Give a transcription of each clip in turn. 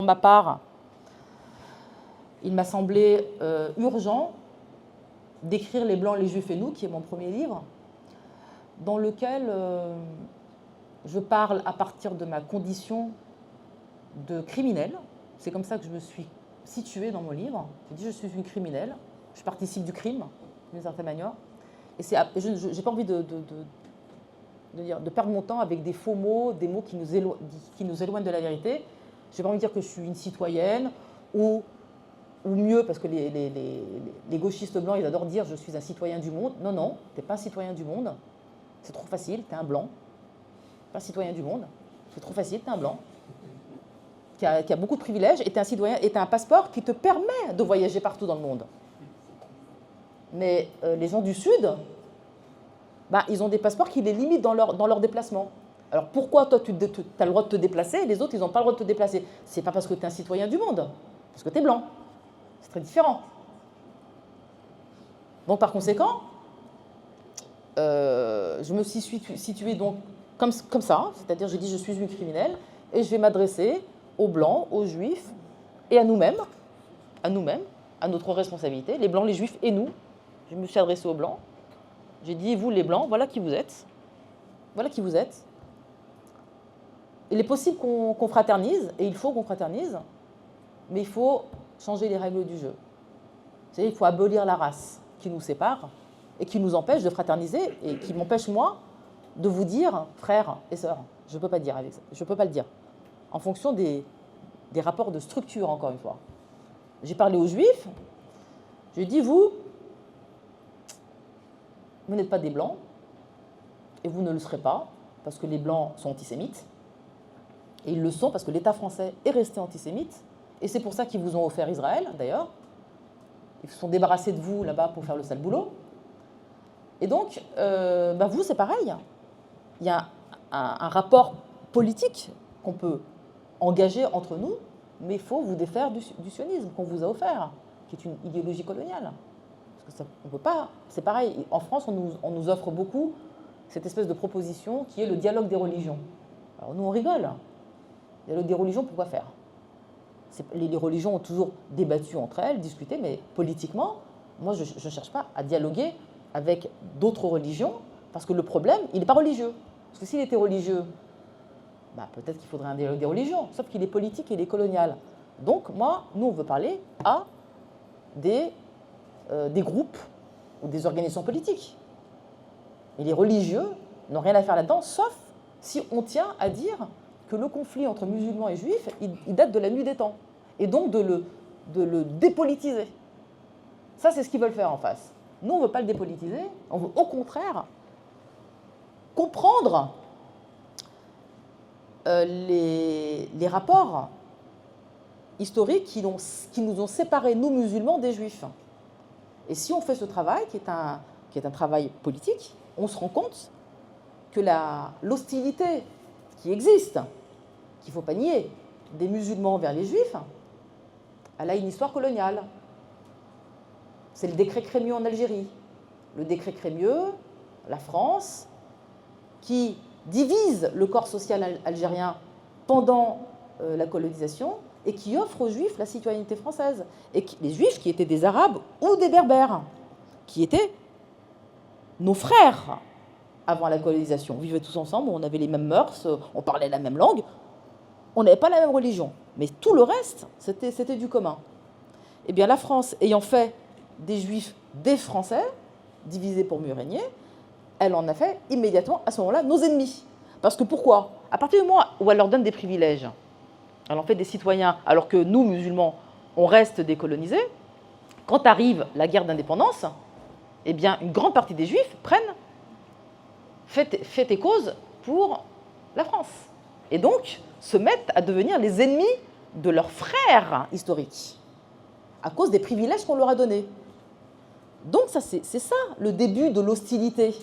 ma part, il m'a semblé urgent d'écrire Les Blancs, les Juifs et nous, qui est mon premier livre, dans lequel je parle à partir de ma condition de criminel. C'est comme ça que je me suis située dans mon livre. Je dis je suis une criminelle, je participe du crime, d'une certaine manière. Et je n'ai pas envie de perdre mon temps avec des faux mots, des mots qui nous éloignent de la vérité. Je n'ai pas envie de dire que je suis une citoyenne ou mieux, parce que les gauchistes blancs, ils adorent dire je suis un citoyen du monde. Non, non, tu n'es pas un citoyen du monde. C'est trop facile, tu es un blanc. Pas un citoyen du monde. C'est trop facile, tu es un blanc. Qui a beaucoup de privilèges, et tu es un citoyen, et tu as un passeport qui te permet de voyager partout dans le monde. Mais les gens du Sud, ils ont des passeports qui les limitent dans leur déplacement. Alors pourquoi toi, tu as le droit de te déplacer, et les autres, ils n'ont pas le droit de te déplacer? C'est pas parce que tu es un citoyen du monde, parce que tu es blanc. C'est très différent. Donc par conséquent, je me suis située donc comme ça, c'est-à-dire j'ai dit je suis une criminelle, et je vais m'adresser aux Blancs, aux Juifs, et à nous-mêmes, à notre responsabilité, les Blancs, les Juifs et nous. Je me suis adressée aux Blancs. J'ai dit, vous les Blancs, voilà qui vous êtes. Voilà qui vous êtes. Il est possible qu'on fraternise, et il faut qu'on fraternise, mais il faut changer les règles du jeu. C'est-à-dire qu'il faut abolir la race qui nous sépare et qui nous empêche de fraterniser, et qui m'empêche, moi, de vous dire frères et sœurs. Je ne peux pas dire avec ça. Je ne peux pas le dire. En fonction des rapports de structure, encore une fois. J'ai parlé aux Juifs, je lui ai dit, vous n'êtes pas des Blancs, et vous ne le serez pas, parce que les Blancs sont antisémites, et ils le sont parce que l'État français est resté antisémite, et c'est pour ça qu'ils vous ont offert Israël, d'ailleurs. Ils se sont débarrassés de vous, là-bas, pour faire le sale boulot. Et donc, vous, c'est pareil. Il y a un rapport politique qu'on peut engager entre nous, mais il faut vous défaire du sionisme qu'on vous a offert, qui est une idéologie coloniale. Parce que on peut pas, c'est pareil, en France, on nous offre beaucoup cette espèce de proposition qui est le dialogue des religions. Alors nous, on rigole. Le dialogue des religions, pourquoi faire? Les religions ont toujours débattu entre elles, discuté, mais politiquement, moi, je ne cherche pas à dialoguer avec d'autres religions, parce que le problème, il n'est pas religieux. Parce que s'il était religieux, peut-être qu'il faudrait un dialogue des religions, sauf qu'il est politique et il est colonial. Donc, nous, on veut parler à des groupes ou des organisations politiques. Et les religieux n'ont rien à faire là-dedans, sauf si on tient à dire que le conflit entre musulmans et juifs, il date de la nuit des temps. Et donc de le dépolitiser. Ça, c'est ce qu'ils veulent faire en face. Nous, on ne veut pas le dépolitiser, on veut au contraire comprendre les rapports historiques qui nous ont séparés, nous musulmans, des juifs. Et si on fait ce travail, qui est un travail politique, on se rend compte que l'hostilité qui existe, qu'il ne faut pas nier, des musulmans vers les juifs, elle a une histoire coloniale. C'est le décret Crémieux en Algérie. Le décret Crémieux, la France, qui divise le corps social algérien pendant la colonisation et qui offre aux Juifs la citoyenneté française. Et les Juifs qui étaient des Arabes ou des Berbères, qui étaient nos frères avant la colonisation. On vivait tous ensemble, on avait les mêmes mœurs, on parlait la même langue, on n'avait pas la même religion. Mais tout le reste, c'était du commun. Eh bien, la France, ayant fait des Juifs des Français, divisés pour mieux régner, elle en a fait immédiatement, à ce moment-là, nos ennemis. Parce que pourquoi? À partir du moment où elle leur donne des privilèges, elle en fait des citoyens, alors que nous, musulmans, on reste décolonisés, quand arrive la guerre d'indépendance, eh bien, une grande partie des Juifs fait et cause pour la France. Et donc, se mettent à devenir les ennemis de leurs frères historiques, à cause des privilèges qu'on leur a donnés. Donc, c'est ça, le début de l'hostilité.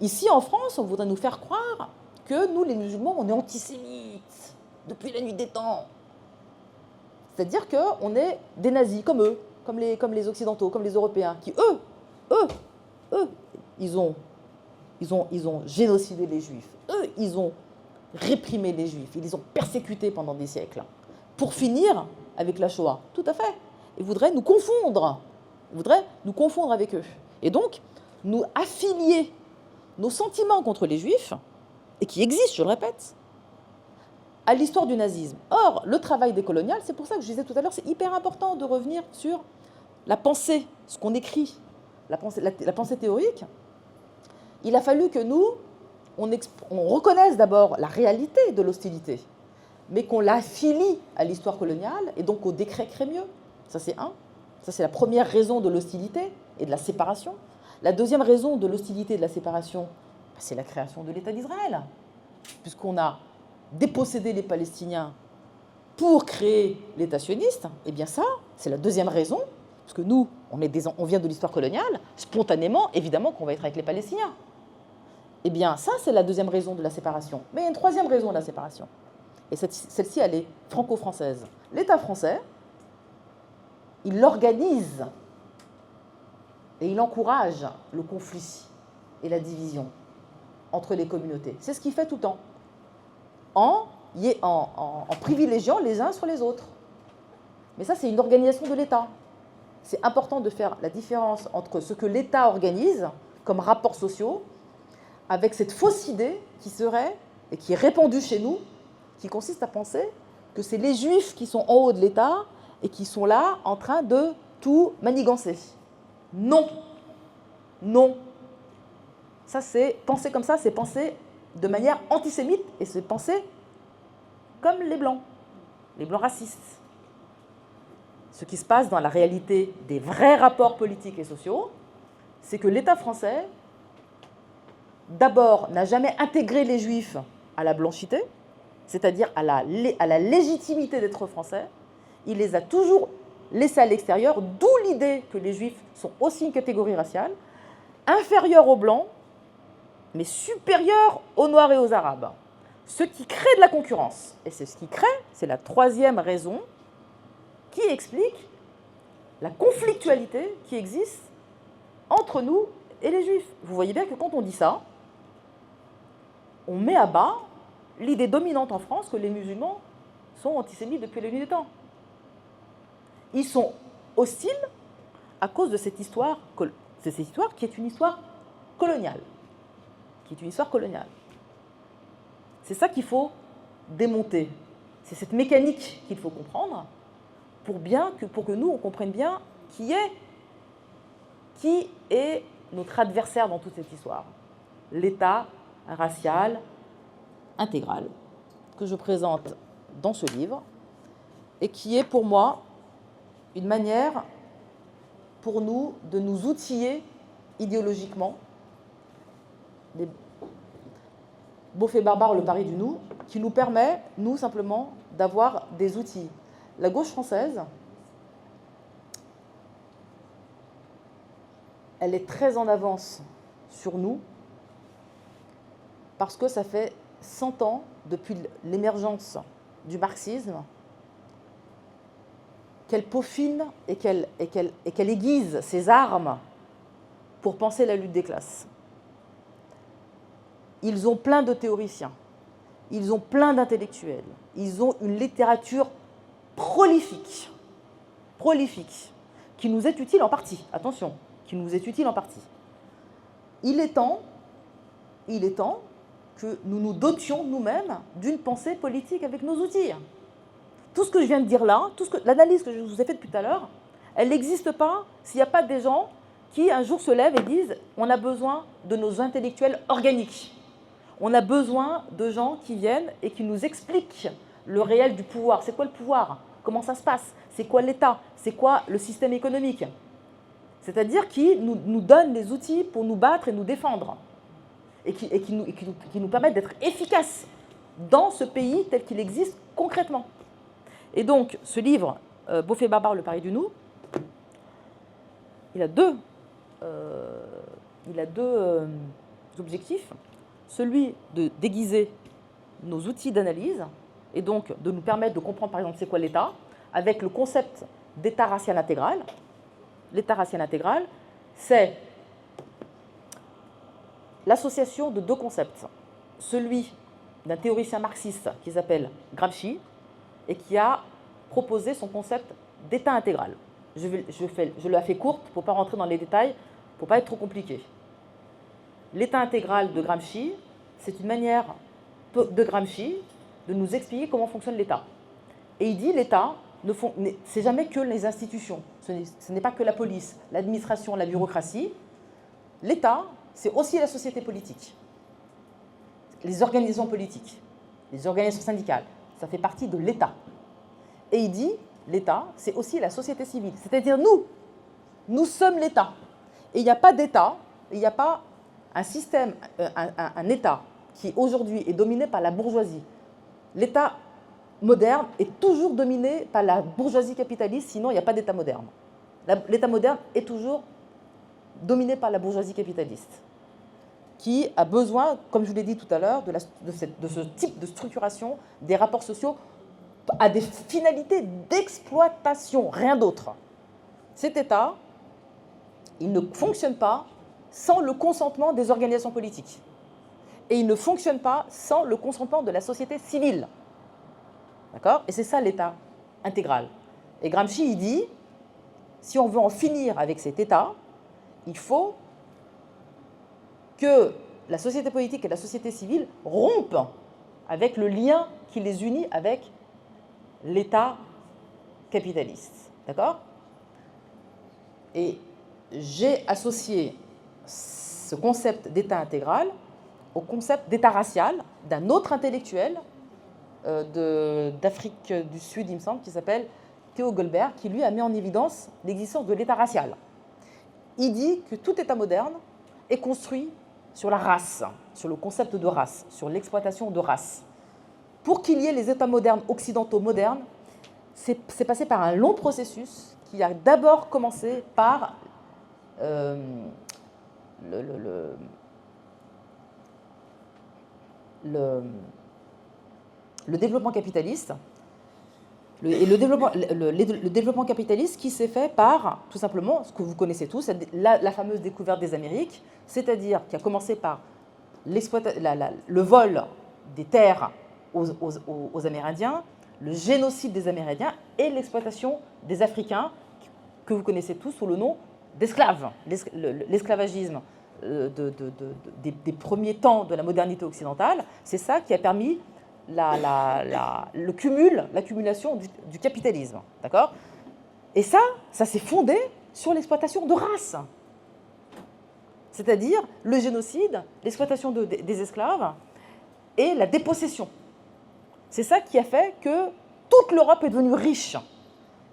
Ici, en France, on voudrait nous faire croire que nous, les musulmans, on est antisémites depuis la nuit des temps. C'est-à-dire qu'on est des nazis, comme eux, comme les Occidentaux, comme les Européens, qui, eux, ils ont génocidé les Juifs. Eux, ils ont réprimé les Juifs. Ils les ont persécutés pendant des siècles. pour finir avec la Shoah. Tout à fait. Ils voudraient nous confondre. Ils voudraient nous confondre avec eux. Et donc, nous affilier nos sentiments contre les Juifs, et qui existent, je le répète, à l'histoire du nazisme. Or, le travail décolonial, c'est pour ça que je disais tout à l'heure, c'est hyper important de revenir sur la pensée, ce qu'on écrit, la pensée théorique. Il a fallu que nous, on reconnaisse d'abord la réalité de l'hostilité, mais qu'on l'affilie à l'histoire coloniale et donc au décret Crémieux. Ça, c'est un. Ça, c'est la première raison de l'hostilité et de la séparation. La deuxième raison de l'hostilité et de la séparation, c'est la création de l'État d'Israël, puisqu'on a dépossédé les Palestiniens pour créer l'État sioniste. Eh bien ça, c'est la deuxième raison, parce que nous, on vient de l'histoire coloniale, spontanément, évidemment qu'on va être avec les Palestiniens. Eh bien ça, c'est la deuxième raison de la séparation. Mais il y a une troisième raison de la séparation. Et celle-ci, elle est franco-française. L'État français, il l'organise et il encourage le conflit et la division entre les communautés. C'est ce qu'il fait tout le temps, en privilégiant les uns sur les autres. Mais ça, c'est une organisation de l'État. C'est important de faire la différence entre ce que l'État organise comme rapports sociaux avec cette fausse idée qui serait, et qui est répandue chez nous, qui consiste à penser que c'est les Juifs qui sont en haut de l'État et qui sont là en train de tout manigancer. Non. Non. Ça, c'est penser comme ça, c'est penser de manière antisémite et c'est penser comme les Blancs racistes. Ce qui se passe dans la réalité des vrais rapports politiques et sociaux, c'est que l'État français, d'abord, n'a jamais intégré les Juifs à la blanchité, c'est-à-dire à la légitimité d'être français. Il les a toujours laissés à l'extérieur, d'où l'idée que les Juifs sont aussi une catégorie raciale, inférieure aux Blancs, mais supérieure aux Noirs et aux Arabes. Ce qui crée de la concurrence. Et c'est ce qui crée, c'est la troisième raison qui explique la conflictualité qui existe entre nous et les Juifs. Vous voyez bien que quand on dit ça, on met à bas l'idée dominante en France que les musulmans sont antisémites depuis la nuit des temps. Ils sont hostiles à cause de cette histoire qui est une histoire coloniale. C'est ça qu'il faut démonter. C'est cette mécanique qu'il faut comprendre pour que nous, on comprenne bien qui est notre adversaire dans toute cette histoire. L'État racial intégral que je présente dans ce livre et qui est pour moi une manière pour nous de nous outiller idéologiquement. Beaufait Barbare, le pari du nous, qui nous permet, nous, simplement, d'avoir des outils. La gauche française, elle est très en avance sur nous parce que ça fait 100 ans, depuis l'émergence du marxisme, qu'elle peaufine et qu'elle aiguise ses armes pour penser la lutte des classes. Ils ont plein de théoriciens, ils ont plein d'intellectuels, ils ont une littérature prolifique, qui nous est utile en partie, attention, qui nous est utile en partie. Il est temps que nous nous dotions nous-mêmes d'une pensée politique avec nos outils. Tout ce que je viens de dire là, l'analyse que je vous ai faite depuis tout à l'heure, elle n'existe pas s'il n'y a pas des gens qui un jour se lèvent et disent « on a besoin de nos intellectuels organiques ». On a besoin de gens qui viennent et qui nous expliquent le réel du pouvoir. C'est quoi le pouvoir? Comment ça se passe? C'est quoi l'État? C'est quoi le système économique? C'est-à-dire qui nous donnent les outils pour nous battre et nous défendre. Et qui nous permettent d'être efficaces dans ce pays tel qu'il existe concrètement. Et donc, ce livre, Beaufait Barbare, le pari du nous, il a deux objectifs. Celui de déguiser nos outils d'analyse et donc de nous permettre de comprendre, par exemple, c'est quoi l'État, avec le concept d'État racial intégral. L'État racial intégral, c'est l'association de deux concepts. Celui d'un théoricien marxiste qui s'appelle Gramsci et qui a proposé son concept d'État intégral. Je la fais courte pour ne pas rentrer dans les détails, pour ne pas être trop compliqué. L'État intégral de Gramsci, c'est une manière de Gramsci de nous expliquer comment fonctionne l'État. Et il dit l'État, c'est jamais que les institutions, ce n'est pas que la police, l'administration, la bureaucratie. L'État, c'est aussi la société politique, les organisations politiques, les organisations syndicales, ça fait partie de l'État. Et il dit, l'État, c'est aussi la société civile, c'est-à-dire nous sommes l'État. Et il n'y a pas d'État, il n'y a pas un système, un État qui aujourd'hui est dominé par la bourgeoisie. L'État moderne est toujours dominé par la bourgeoisie capitaliste, sinon il n'y a pas d'État moderne. L'État moderne est toujours dominé par la bourgeoisie capitaliste, qui a besoin, comme je vous l'ai dit tout à l'heure, de ce type de structuration des rapports sociaux à des finalités d'exploitation, rien d'autre. Cet État, il ne fonctionne pas sans le consentement des organisations politiques. Et il ne fonctionne pas sans le consentement de la société civile. D'accord? Et c'est ça l'État intégral. Et Gramsci, il dit, si on veut en finir avec cet État, il faut que la société politique et la société civile rompent avec le lien qui les unit avec l'État capitaliste. D'accord? Et j'ai associé ce concept d'État intégral au concept d'État racial d'un autre intellectuel d'Afrique du Sud, il me semble, qui s'appelle Theo Goldberg, qui lui a mis en évidence l'existence de l'État racial. Il dit que tout État moderne est construit sur la race, sur le concept de race, sur l'exploitation de race. Pour qu'il y ait les États modernes, occidentaux modernes, c'est passé par un long processus qui a d'abord commencé par le développement capitaliste. Le développement capitaliste qui s'est fait par, tout simplement, ce que vous connaissez tous, la fameuse découverte des Amériques, c'est-à-dire qui a commencé par le vol des terres aux Amérindiens, le génocide des Amérindiens et l'exploitation des Africains, que vous connaissez tous sous le nom d'esclaves. L'esclavagisme des premiers temps de la modernité occidentale, c'est ça qui a permis l'accumulation du capitalisme. D'accord? Et ça s'est fondé sur l'exploitation de race. C'est-à-dire le génocide, l'exploitation des esclaves et la dépossession. C'est ça qui a fait que toute l'Europe est devenue riche.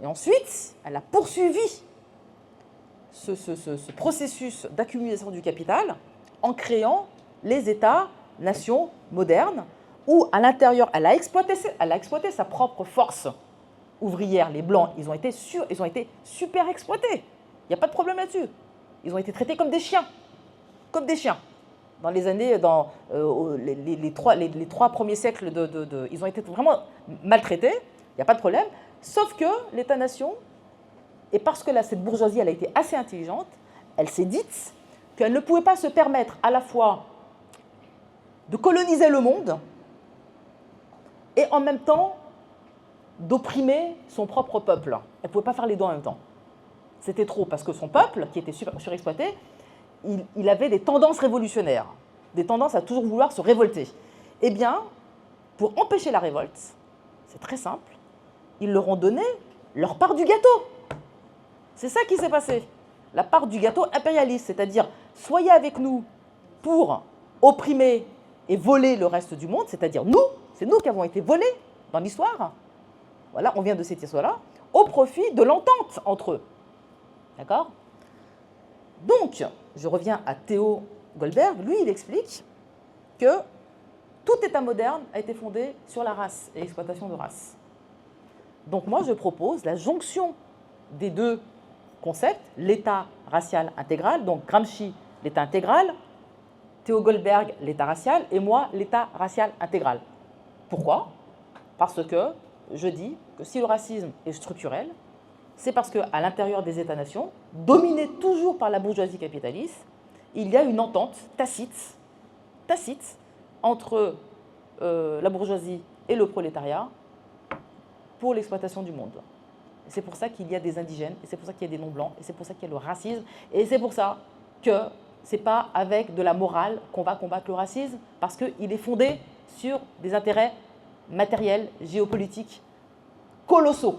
Et ensuite, elle a poursuivi ce processus d'accumulation du capital en créant les États-nations modernes, où à l'intérieur, elle a exploité sa propre force ouvrière. Les Blancs, ils ont été super exploités. Il n'y a pas de problème là-dessus. Ils ont été traités comme des chiens. Comme des chiens. Dans les années, les trois premiers siècles, ils ont été vraiment maltraités. Il n'y a pas de problème. Sauf que l'État-nation, et parce que là, cette bourgeoisie, elle a été assez intelligente, elle s'est dite qu'elle ne pouvait pas se permettre à la fois de coloniser le monde et en même temps d'opprimer son propre peuple. Elle ne pouvait pas faire les deux en même temps. C'était trop, parce que son peuple, qui était surexploité, il avait des tendances révolutionnaires, des tendances à toujours vouloir se révolter. Eh bien, pour empêcher la révolte, c'est très simple, ils leur ont donné leur part du gâteau. C'est ça qui s'est passé. La part du gâteau impérialiste, c'est-à-dire soyez avec nous pour opprimer et voler le reste du monde, c'est-à-dire nous, c'est nous qui avons été volés dans l'histoire. Voilà, on vient de cette histoire-là, au profit de l'entente entre eux. D'accord? Donc, je reviens à Theo Goldberg. Lui, il explique que tout État moderne a été fondé sur la race et l'exploitation de race. Donc moi, je propose la jonction des deux concepts, l'État racial intégral, donc Gramsci, l'État intégral, Theo Goldberg, l'État racial, et moi, l'État racial intégral. Pourquoi? Parce que je dis que si le racisme est structurel, c'est parce qu'à l'intérieur des États-nations, dominés toujours par la bourgeoisie capitaliste, il y a une entente tacite entre la bourgeoisie et le prolétariat pour l'exploitation du monde. C'est pour ça qu'il y a des indigènes, et c'est pour ça qu'il y a des non-blancs, et c'est pour ça qu'il y a le racisme, et c'est pour ça que ce n'est pas avec de la morale qu'on va combattre le racisme, parce qu'il est fondé sur des intérêts matériels, géopolitiques, colossaux.